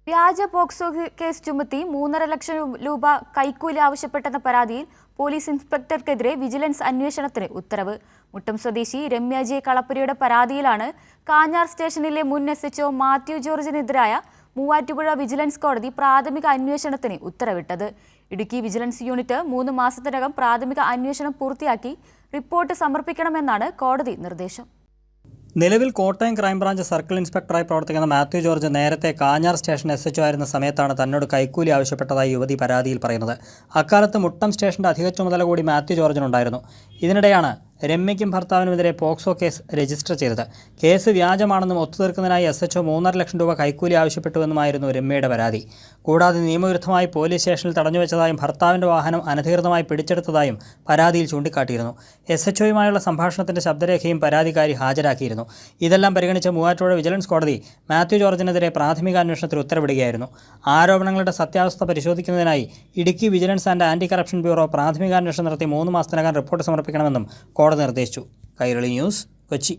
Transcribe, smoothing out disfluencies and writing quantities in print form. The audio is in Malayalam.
വ്യാജ പോക്സോ കേസ് ചുമത്തി 3.5 ലക്ഷം രൂപ കൈക്കൂലി ആവശ്യപ്പെട്ടെന്ന പരാതിയിൽ പോലീസ് ഇൻസ്പെക്ടർക്കെതിരെ വിജിലൻസ് അന്വേഷണത്തിന് ഉത്തരവ്. മുട്ടം സ്വദേശി രമ്യ ജെ കളപ്പുരയുടെ പരാതിയിലാണ് കാഞ്ഞാർ സ്റ്റേഷനിലെ മുൻ SHO മാത്യു ജോർജിനെതിരായ മൂവാറ്റുപുഴ വിജിലൻസ് കോടതി പ്രാഥമിക അന്വേഷണത്തിന് ഉത്തരവിട്ടത്. ഇടുക്കി വിജിലൻസ് യൂണിറ്റ് 3 മാസത്തിനകം പ്രാഥമിക അന്വേഷണം പൂർത്തിയാക്കി റിപ്പോർട്ട് സമർപ്പിക്കണമെന്നാണ് കോടതി നിർദ്ദേശം. നിലവിൽ കോട്ടയം ക്രൈംബ്രാഞ്ച് സർക്കിൾ ഇൻസ്പെക്ടറായി പ്രവർത്തിക്കുന്ന മാത്യു ജോർജ് നേരത്തെ കാഞ്ഞാർ സ്റ്റേഷൻ SHO ആയിരുന്ന സമയത്താണ് തന്നോട് കൈക്കൂലി ആവശ്യപ്പെട്ടതായി യുവതി പരാതിയിൽ പറയുന്നത്. അക്കാലത്ത് മുട്ടം സ്റ്റേഷന്റെ അധിക ചുമതല കൂടി മാത്യു ജോർജിനുണ്ടായിരുന്നു. ഇതിനിടെയാണ് രമ്യയ്ക്കും ഭർത്താവിനുമെതിരെ പോക്സോ കേസ് രജിസ്റ്റർ ചെയ്തത്. കേസ് വ്യാജമാണെന്നും ഒത്തുതീർക്കുന്നതിനായി SHO 3.5 ലക്ഷം രൂപ കൈക്കൂലി ആവശ്യപ്പെട്ടുവെന്നുമായിരുന്നു രമ്യയുടെ പരാതി. കൂടാതെ നിയമവിരുദ്ധമായി പോലീസ് സ്റ്റേഷനിൽ തടഞ്ഞുവെച്ചതായും ഭർത്താവിൻ്റെ വാഹനം അനധികൃതമായി പിടിച്ചെടുത്തതായും പരാതിയിൽ ചൂണ്ടിക്കാട്ടിയിരുന്നു. SHOയുമായുള്ള സംഭാഷണത്തിന്റെ ശബ്ദരേഖയും പരാതിക്കാരി ഹാജരാക്കിയിരുന്നു. ഇതെല്ലാം പരിഗണിച്ച മൂവാറ്റുപുഴ വിജിലൻസ് കോടതി മാത്യു ജോർജിനെതിരെ പ്രാഥമിക അന്വേഷണത്തിൽ ഉത്തരവിടുകയായിരുന്നു. ആരോപണങ്ങളുടെ സത്യാവസ്ഥ പരിശോധിക്കുന്നതിനായി Idukki vigilance and anti corruption bureau പ്രാഥമിക അന്വേഷണം നടത്തി 3 മാസത്തിനകം റിപ്പോർട്ട് സമർപ്പിക്കണമെന്നും കോടതി നിർദ്ദേശിച്ചു. കൈരളി ന്യൂസ്, കൊച്ചി.